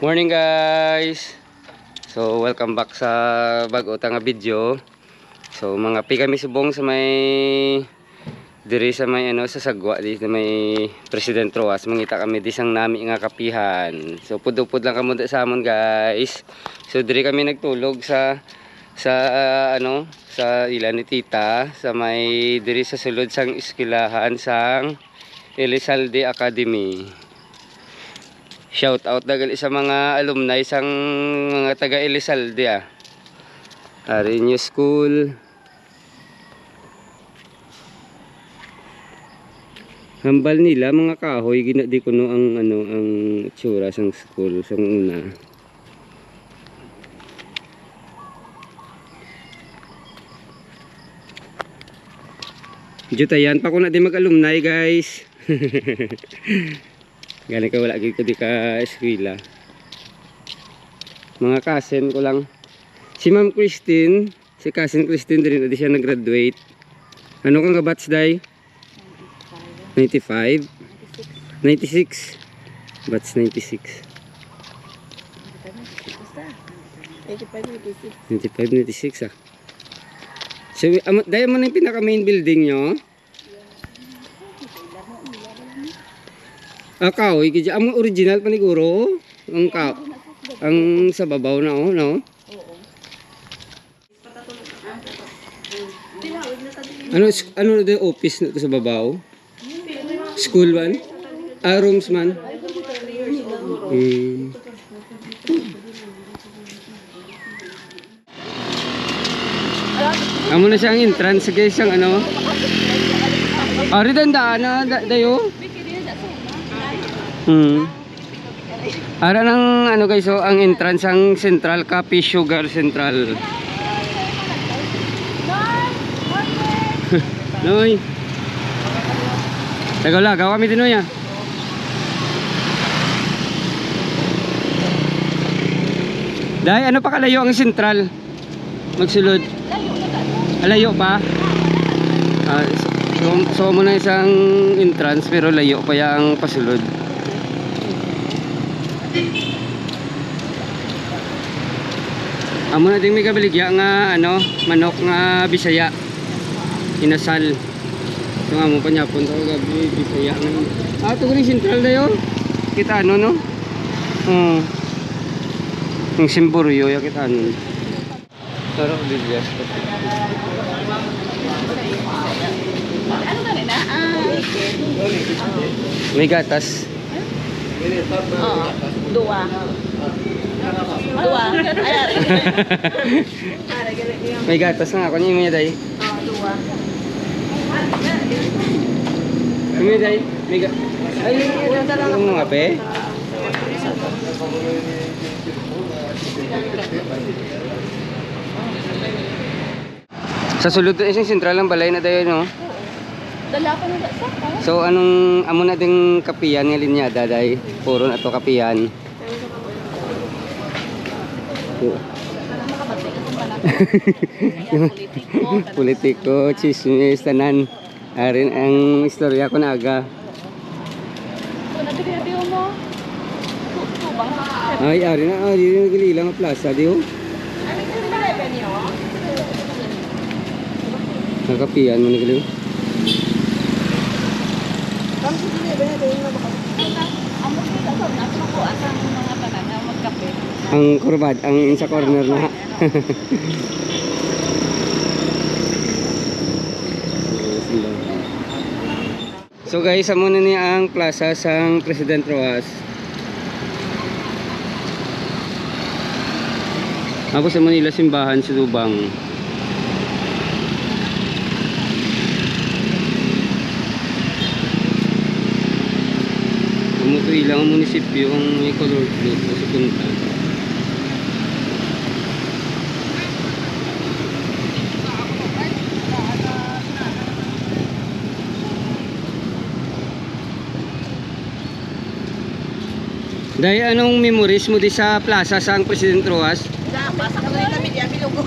Morning guys. So welcome back sa bago nga video. So mga pi kami subong sa may diri sa may sa sagwa di sa may President Roas. Mangita kami di sang nami nga kapihan. So pud-pud lang kamo sa amon guys. So diri kami nagtulog sa ilan ni tita sa may diri sa sulod sang eskwelahan sang Elizalde Academy. Shout out dagal sa mga alumni sang mga taga Elizalde Ari New School. Hambal nila mga kahoy ginadi kuno ang ang itsura sang school sang una. Jutayan pa ko na di mag-alumni guys. Galing ka wala gid ko di ka eskwela. Mga cousin ko lang. Si Ma'am Christine, si cousin Christine din di siya nag-graduate. Ano kang ka-batch day? 95? 96. Batch 96. 95, 96 So, dahil mo na yung pinaka main building nyo? Kahoy, ang original paniguro. Ang sa babaw na no? Ano na office na to sa babaw? School man? Rooms man? Amo na siyang entrance guys, ang Ari dandaan na dayo. Ara ng guys, so ang entrance ang Central Coffee Sugar Central. Noy. Tagala, gawa mi dinoy Dai, ano pa kalayo ang Central? Magsulod. Layo pa? So muna isang entrance pero layo pa yung pasulod. Amo na ding may kabaligya nga manok nga Bisaya. Inasal. So nga mo pa niya punta ko gabi Bisaya nga. Ito rin Central dayo. Kita no? Yung simburyo ya kita Taro Lilyas. May gatas. Dua. May gatas nga ako niya day. Dua. May day. May gatas. Ay, yung mga pe. Sa sulod to isang sentral ng balay na dayo no. Dala pa na sa. So amo na ding kapiyan nga linyada day. Puro na to kapiyan. Politiko, chismis, tanan. Arin ang istorya ko na aga. Ay, ari na nagilang plaza diyo. Nakapian mo nagiliw. Ang kurbad, ang sa corner na. So guys, amo na niya ang plaza sang President Roas. Ako sa Manila simbahan sa Lubang. Ito ilang munisipyo ang may color blue sa punta. Dahil anong memories mo di sa plaza sa President Roas? Pasa ko na yung media bilugo.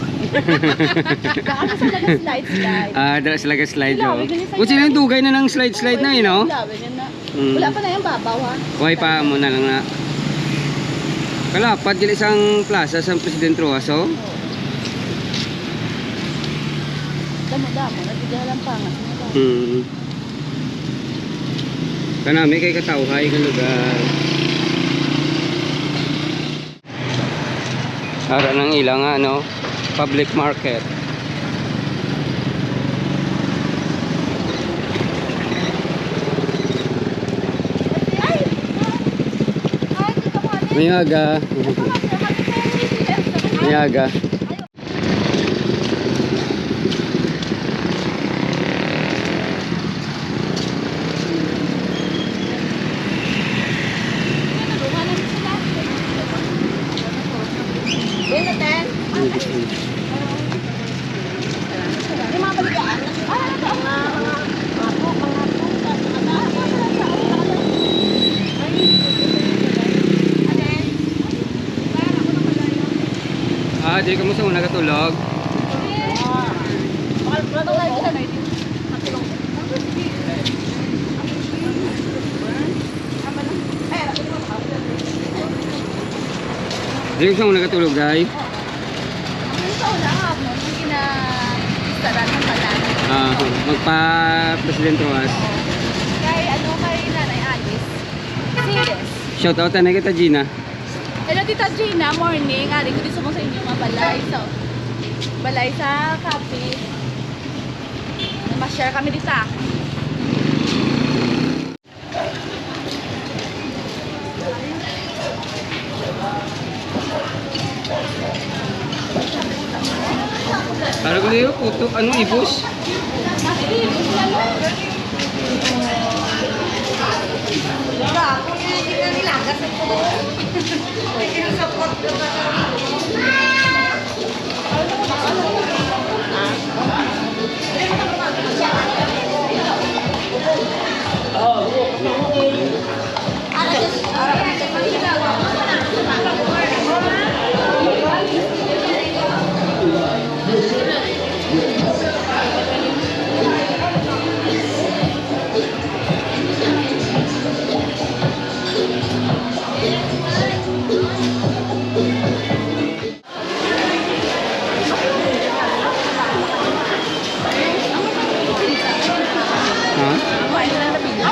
Daan sa laga slide. Dala sa laga slide Kung sino yung dugay na ng slide na Wala pa na yung babaw ha. Kuhay pa mo na lang na. Kalapad gila isang plaza sa President Rojas, oh. Damo-damo, nagdigalang pangas. Kanami kay katawhay nga lugar. Ara ng ilang ano, public market. Mayaga. Mayaga. Jadi kamu sa una katulog. Jadi sa una katulog, guys. Magpa President Rojas. Kay ano kay Nanay Alice. Serious. Shout out na kita Gina. Hello Tita Gina, morning. Ari ko dito mo sa inyo mga balay. So, balay sa Kapi. Ma-share kami dito. Para ko dito puto ano ibus.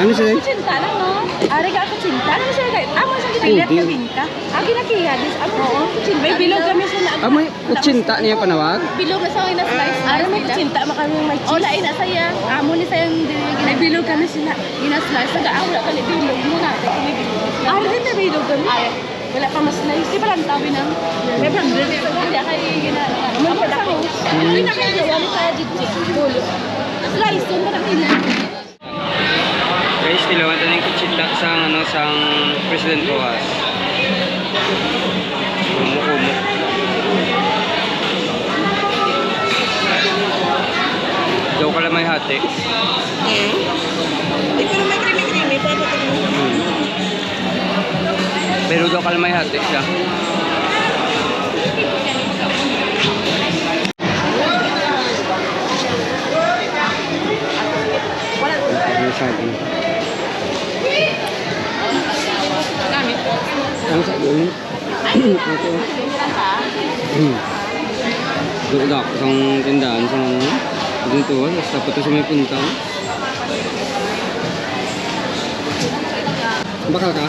Ano sila? Cinta lang, no? Ari ka ako cinta. Ano sila kahit? Amo sa gipilit Pwede. ka binta. Agi na kaya. Oo. May bilog kami sila. May kutsinta niya panawag? Bilog na sa na slice. Ari may cinta makami may cheese. O lain na saya. Amo ni sayang may bilog kami sila. Ina-slice. Nag-aawla ka ni bilog mo natin. Kami bilog. Ari din na bilog kami. Ay. Wala pa mas slice. Di ba lang tawin ang? May branded. Kaya kayo ginagawa. May pala ko. Ano yung nakagawa ni tayo dito? Slice. Doon ba na Guys, tilawan tayo yung kutsinta sa ano sang President Rojas. Kumukumo. Daw ka lang may hati. Pero may krimi-krimi. Pero daw ka lang may hati siya. Ang sa yun. Doon ako sa tindahan sa ano. Dito, tapos sa may punta. Bakal ka?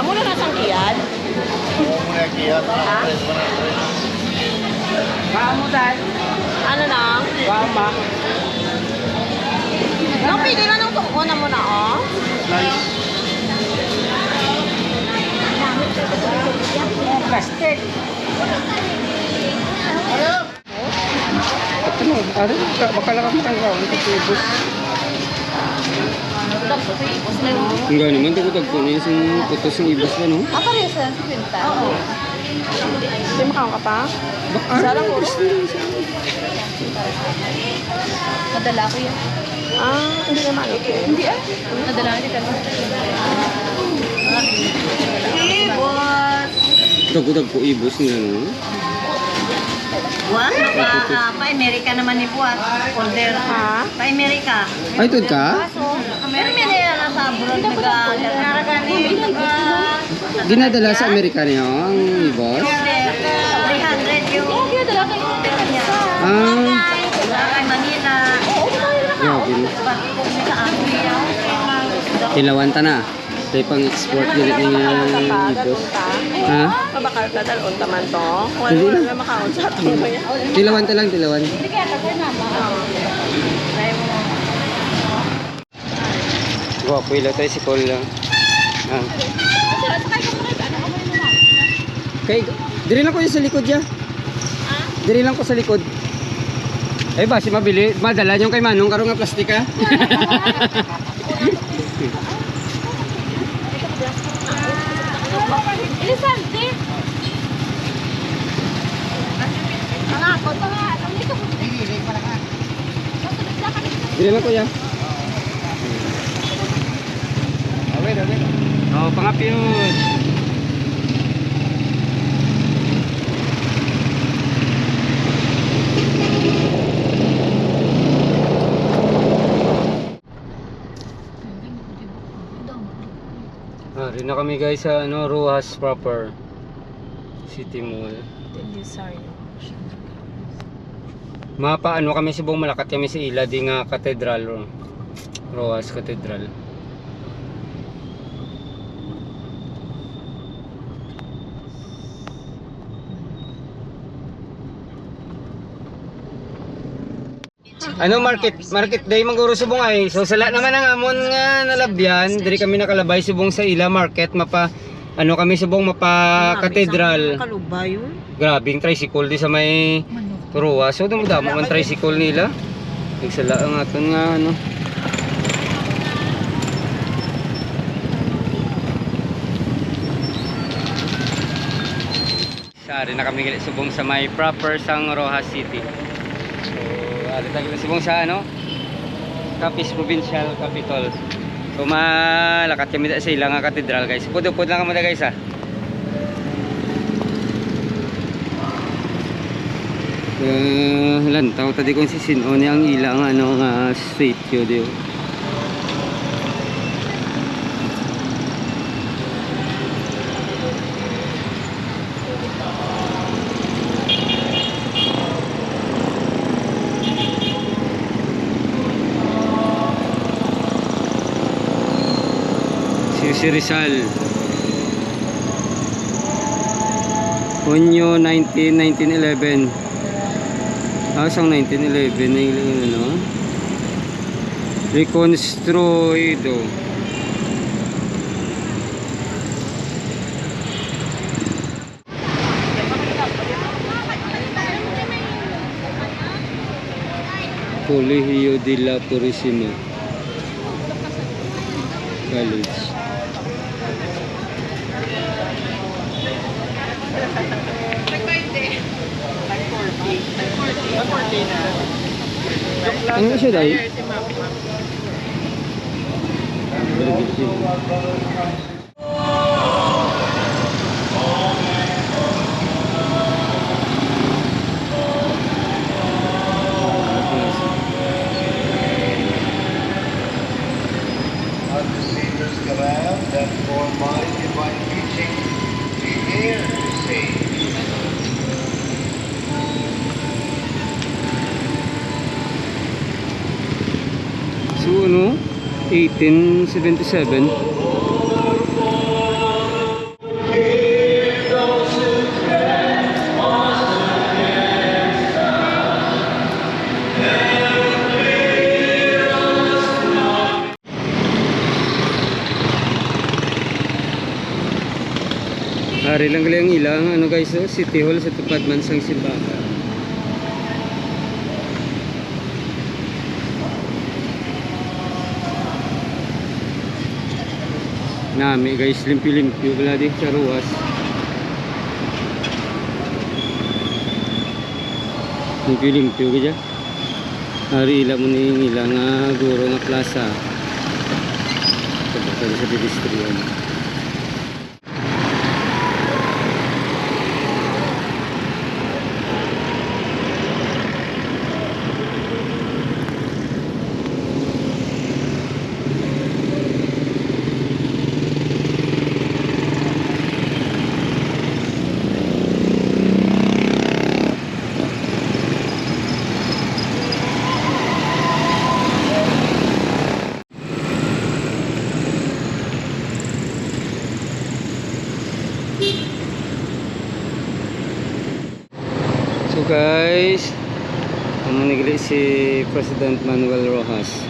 Amo na nasang kiyad? Ha? Kamu dad? Ano na? Mama. Nang pili na ng tungko na muna, oh. Plastic. Ano? Bakal ka makagawa ng tutubos. Enggak naman, tagpo na yung putos ng ibas na, no? Apa rin sa pinta? Oo. Hindi makakaw ka pa? Sarang ko. Madala ko yan. Hindi naman. Hindi Madala ko dito. Tagpo ibos nila, no? Buwan, pa-Amerika naman ni Buwan. Order. Ha? Pa-Amerika. Ay, ito ka? Pero may nila na sa abroad nag-naragan ni Ginadala sa Amerika niyo ang boss? Order, 300 yung Okay, dala kayo ng niya. Ah, Kay Manila. grabe no. Kung sa Asia. Tilawanta na. Tayo pang export dili ni boss. Ha? Kabakal ka dal unta man to. Hindi na. Wala makaon sa ato mo yan. Tilawanta lang, tilawan. Hindi kaya ka na ba? Gwapo ila tayo si Paul lang. Ah. Kay, diri lang ko yung sa likod ya. Diri lang ko sa likod. Ay ba, si mabili, madala yung kay Manong karong nga plastika. Ilisante. Ako to nga. Diri lang ko ya. Oh, pangapyod. Rin na kami guys sa ano, Rojas proper. City Mall. Mapa ano kami sa buong Malakat kami sa ila di nga katedral. Rojas Cathedral. Ano market day maguro subong ay. So sala naman ang amon nga nalabyan, diri kami nakalabay subong sa ila market mapa ano kami subong mapa katedral. Kalubay yun. Grabing tricycle di sa may Turuwa. So damo man tricycle nila. Nagsala ang aton nga ano. Sari na kami gali subong sa may proper sang Rojas City. So ari tayo subong sa ano? Capiz Provincial Capital. So malakat kami sa ilang nga katedral guys. Pud lang kamo guys ha. Lantaw tadi kong sisinon niya ang ilang ano nga street yun diyo. Si Rizal Hunyo 1911 sang 1911 na yung ano reconstruido. Colegio de la Purísima College. Ano siya dahil? Leaders command that for my divine teaching, the air says. So ano? 1877. Ari lang gali ang ilang ano guys, City Hall sa tupad man sang simbahan. Nami guys, limpyo-limpyo wala di sa ruwas. Limpyo-limpyo ka dyan. Hari ila mo ni ilang guro nga plaza. Sa pedestrian. nagli si President Manuel Rojas.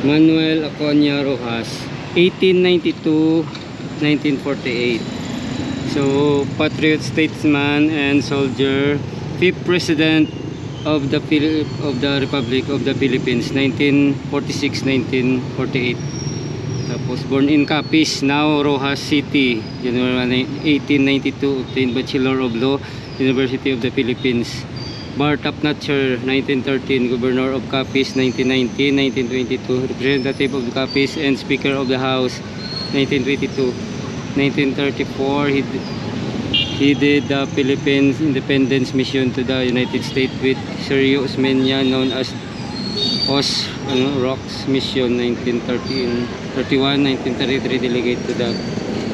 Manuel Aconia Rojas, 1892-1948. So, patriot, statesman, and soldier, 5th President of the Republic of the Philippines, 1946-1948. Tapos, born in Capiz, now Rojas City, January 1892, obtained Bachelor of Law, University of the Philippines. Bartap Natcher, 1913, Governor of Capiz, 1919, 1922, Representative of Capiz and Speaker of the House, 1922. 1934, he did the Philippines Independence Mission to the United States with Sergio Osmeña, known as Rocks Mission. 1931, 1933, delegate to the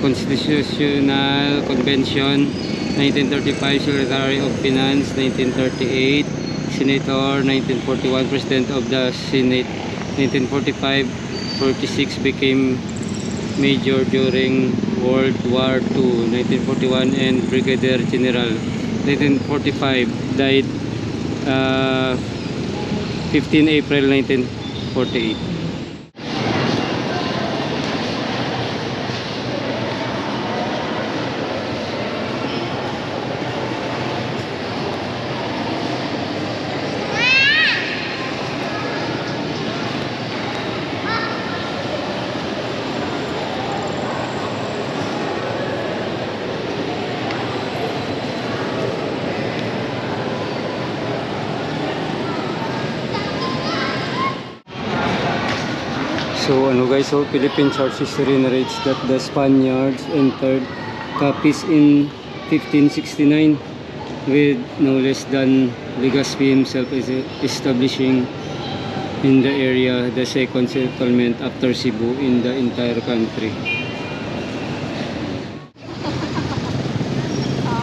Constitutional Convention. 1935, Secretary of Finance. 1938, Senator. 1941, President of the Senate. 1945-46, became Major during World War II. 1941, and Brigadier General. 1945, died 15 April 1948. So ano guys, so Philippine church history narrates that the Spaniards entered Capiz in 1569 with no less than Legazpi himself establishing in the area the second settlement after Cebu in the entire country.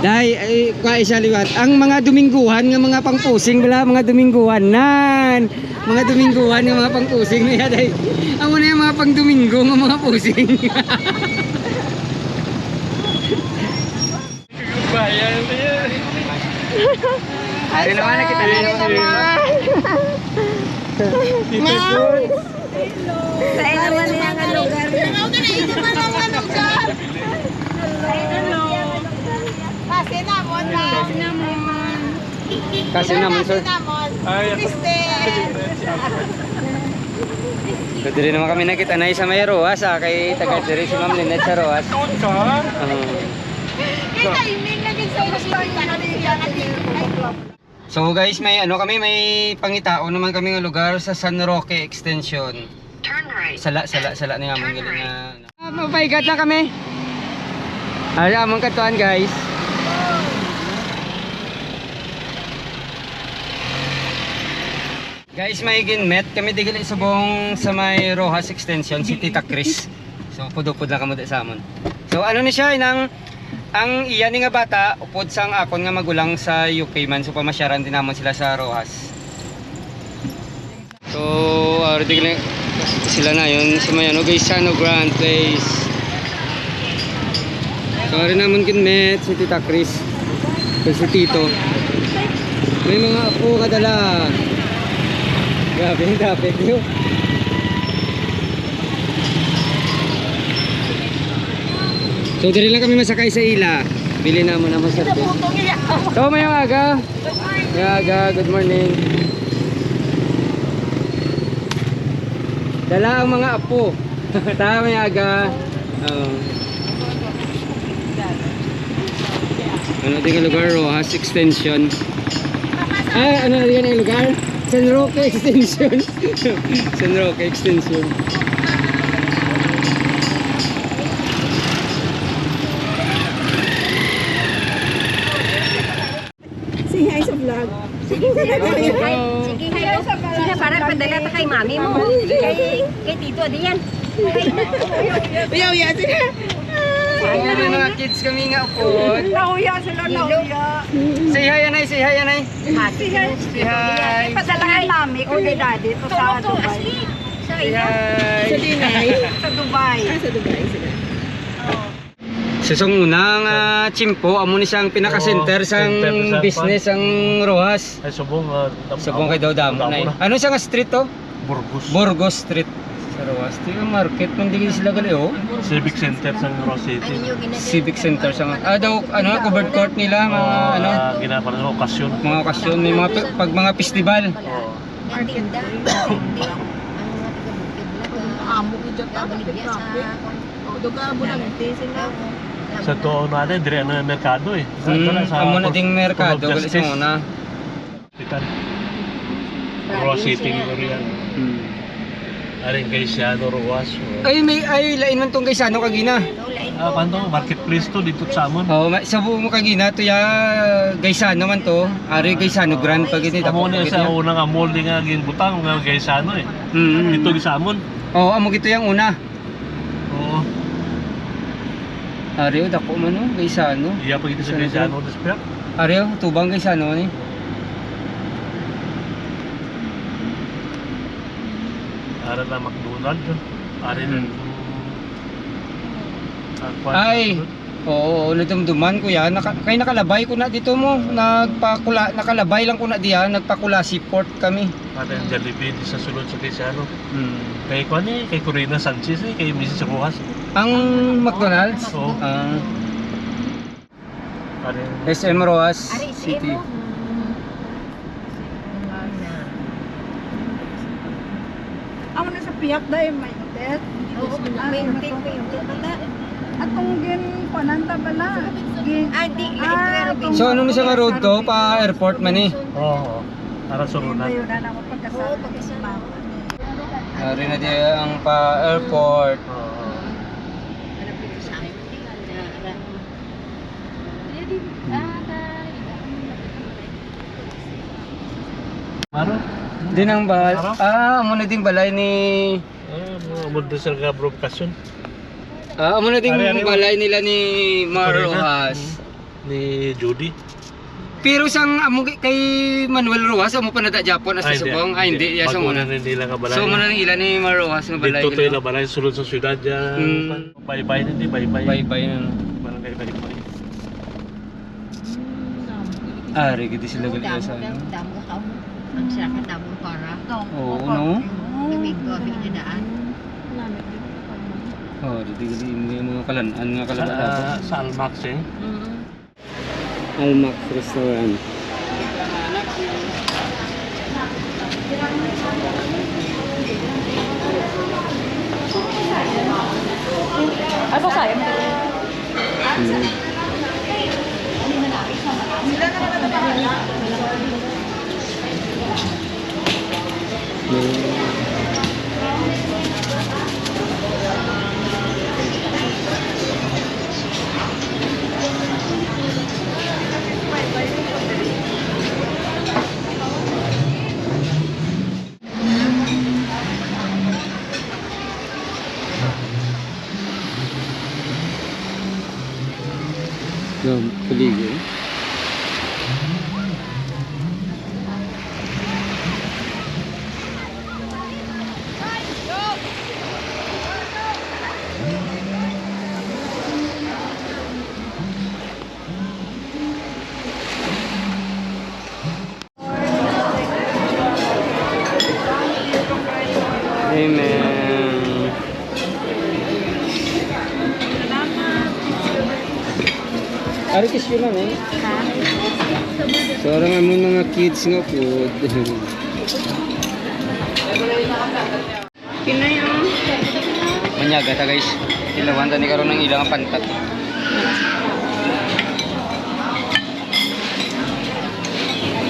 Dahil ay isa liwat ang mga Domingguhan nga mga pangpusing wala mga Domingguhan nan mga Domingguhan nga mga pangpusing niya dahil ang una yung mga pang Domingo nga mga pusing. Bayan yan. Ay naman nakita na Sa'yo naman niya ang lugar. Kasi naman sir. So diri naman kami nakita na sa may Roas kay taga diri si Ma'am Lynette sa Roas. So guys, may ano kami, may pangitao naman kami nga lugar sa San Roque Extension. Turn right. Sala ni amon gali nga. Mapaigat na kami. Ay amon katuan guys. Guys, may ginmet kami digili subong sa may Rojas Extension, si Tita Chris. So pudupod lang kamo sa amon. So ano ni siya nang ang iyan nga bata upod sang akon nga magulang sa UK man, so pamasyaran din namon sila sa Rojas. So digili sila na yun sa may ano guys, Sano Grand Place. So rin namon ginmet si Tita Chris, si Tito. May mga apo kadala. Grabe, dapit yun. So, dali lang kami masakay sa ila. Bili naman naman sa service. So, mayong aga. Mayong aga, good morning. Dala ang mga apo. Tama, mayong aga. Ano din ang lugar? Rojas Extension. Ano din ang lugar? San Roque Extension. San Roque Extension. Say hi sa vlog. Sige, para padala ta kay mami mo. Kay tito din yan. Uya, sila. May mga kids kami nga po. Nauya sila, nauya. Say hi, Anay. Say hi, Anay. Say hi. Padalahan mami ko kay daddy to sa Dubai. Say hi. Sa Dubai? Sa Dubai sila. Sa unang chimpo, amo ni siyang pinaka-center sang center sa business ang Rojas. Ay, subong. Subong kay daw damo na. Ano siya nga street to? Burgos. Burgos Street. Sa Rojas. Ito yung market, hindi sila gali oh. Civic Center sa Ross City. Civic Center sa daw covered court nila mga ano, Ginapa ng okasyon. mga okasyon, may mga pag mga festival. Oo. Amo ko dyan traffic. Dugabo lang, sila. Sa to natin, dire na merkado eh. Amo na ding merkado gali sa una. Ross City Korean. Aring kay Siano Roas. Ay lain man tong kay Sano kagina. Kanto marketplace to dito sa amon. Oh, sa buo mo kagina to ya Gaisano man to. Ari Gaisano Grand pag ini Amo ni sa unang amol di nga ginbutang nga kay Siano eh. Dito sa amon. Oh, amo gito yang una. Oo. Ari dako man no Gaisano. Iya pa gito sa kay Siano desper. Ari tubang Gaisano ni. Ara na McDonald's. Ari na. Ay. Oo, nadumduman ko yan. Kay nakalabay ko na dito mo. Nakalabay lang ko na diyan. Nagpakula seaport kami. Ada yung Jollibee di sa sulod sa kay Siano. Kay Kwani, kay Corina Sanchez eh, kay Mrs. Rojas. Ang McDonald's? Oo. SM Rojas City. Amo na sa piyak dahil may hotel. May hotel pa yung Atong gin pananta bala. So ano ni sa road to? Pa airport man eh. Oo. Para sulunan. Ayun na ako pagkasama. Ari na di ang pa airport. Oo. Maro? Din ang balay. Amo na din balay ni Amo doon sa broadcastation. amo na din Ari, balay nila ni Mar Rojas. Ni Judy. Pero sang amo kay Manuel Rojas amo pa nada Japon as Ay, subong. Ay hindi ya sa muna. Hindi lang kabalay. So muna nang ilan ni Mar Rojas na balay. Dito to yung balay sulod sa syudad dyan. Bye-bye na di, bye-bye. Bye-bye na. Barangay bye-bye. Ari gid sila gali sa ano. Damo ka mo. Ang sarap damo para. Oo no. Domingo abi na daan. Oh, di gali mo kalan-an nga kalabada. Sa Almax eh. Almax Restaurant. Ay, pa sayang. Paligid. Amen. Ari kiss yun lang eh. So orang amon mga kids nga po. Pinay ang Manyaga ta guys. Ilawan ta ni karon ng ilang pantat.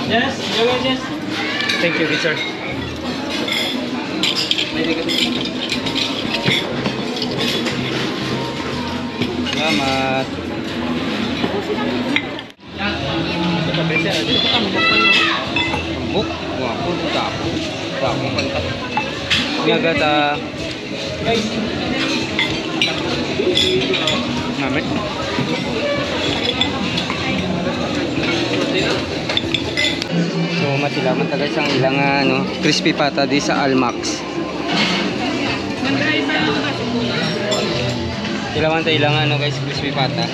Yes, yes. Thank you, good sir. Salamat. Tambok? Wah, aku dapo. Dapo pantat. Nyaga ta. Guys. Namit. So matilaman ta guys ang ilang ano, crispy pata di sa Almax. Ilawan tayo lang ano guys, crispy pata.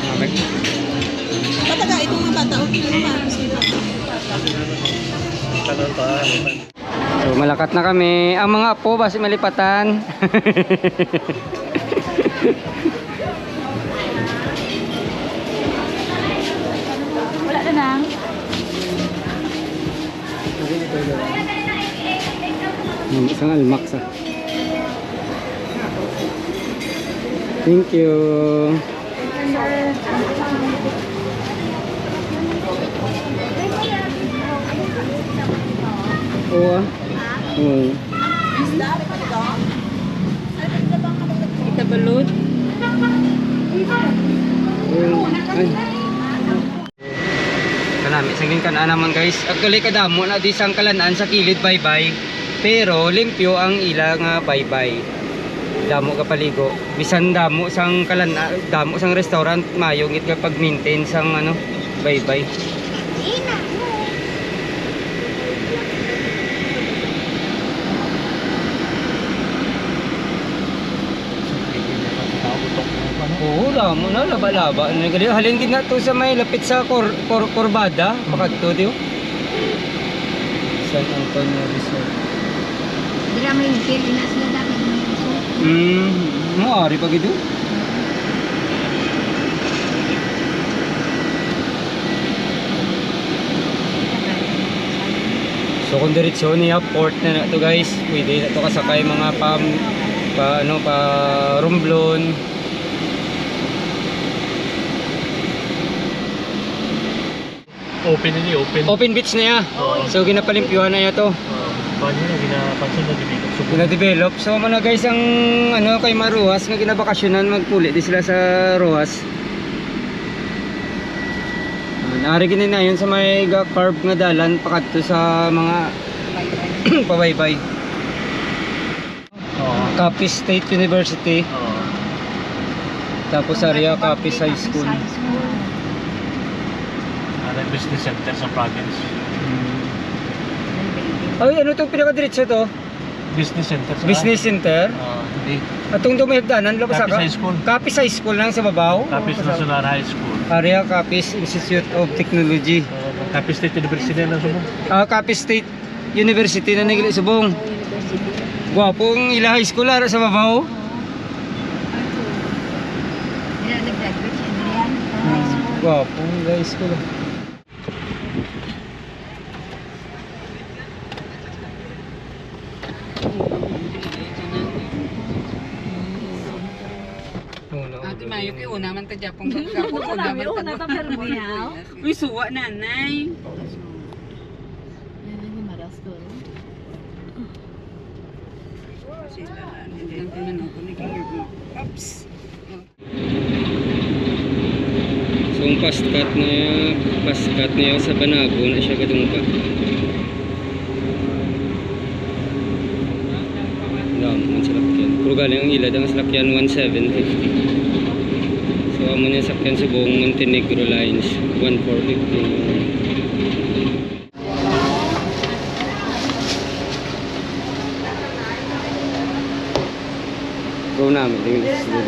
Mabek. Pataga, itong mga bata, okay naman. Tagal pa. So malakat na kami. Ang mga apo basi malipatan. Wala na nang. Isang almax ah. Thank you. Oo ah. Oo. Kita balot. Ay. Kanami, saging kana naman guys. Actually kadamo na di sang kalanaan sa kilid bye-bye. Pero limpyo ang ilang bye-bye. Damo ka paligo. Bisan damo sang kalanaan, damo sang restaurant mayong it kapag maintain sang ano bye-bye. Oo, damo na laba-laba. Halin gid na to sa may lapit sa Corbada, pakadto diyo. San Antonio Resort. Dira may higil na sila dami. Maari pa gid. So kung diretso niya port na to guys, pwede na to kasakay mga pa Romblon. Open ini, open. Open beach na ya. Oo. So ginapalimpyuhan na ya to. Paano na ginapansin na develop? So, Gina-develop. So man na guys ang ano kay Maruas nga ginabakasyonan magpuli di sila sa Roas. Naari gini na yun sa may carve nga dalan pakadto sa mga pabaybay. Oo. Capiz State University. Oo. Tapos area Capiz High School. Ano business center sa province? Ay, ano itong pinakadiretso to? Business center sa Business Center. Hindi. Atong dumihagdanan, labas Capiz High School. Capiz High School lang sa babaw. Capiz National High School. Area Capiz Institute of Technology. Capiz State University na subong. Capiz State University na nagili subong. Gwapong ila high school ara sa babaw. Dira nag-graduate siya diyan. High school. Gwapong ila high school. Ate Mayo kay una man ta Japon kapon una man ta Permiyaw. Uy suwa nanay. Yan ang maras ko. Oops. So ang paskat niya sa Banago na siya kadungpa. Damo ang salakyan. Pero galing ang ilad ang salakyan 1750. So amo niya sakyan sa buong Montenegro Lines 1450. Go namin tingin sa sulod.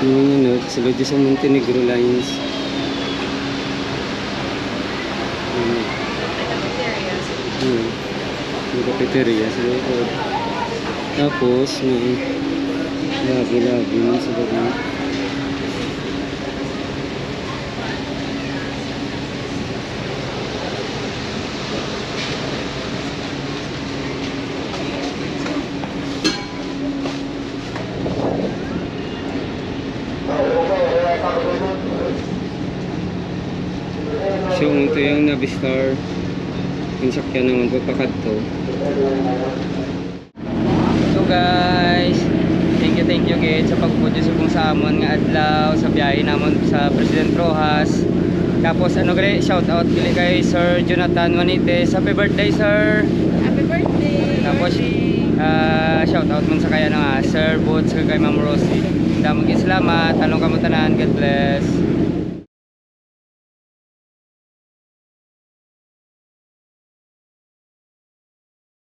Yung ano, sulod sa Montenegro Lines. May cafeteria sa likod. Tapos may lagi-lagi sa loob. So ito yung Navistar. Yung sakyan naman pagpakadto. So guys, thank you guys sa pagpudyo sa kung sa amon nga adlaw sa biyahe namon sa President Rojas. Tapos ano gali, shout out gali kay Sir Jonathan Juanites. Happy birthday sir. Happy birthday. Tapos shout out man sa kaya nga Sir Boots kay Ma'am Rosie. Daming salamat. Talong kamutanan. God bless.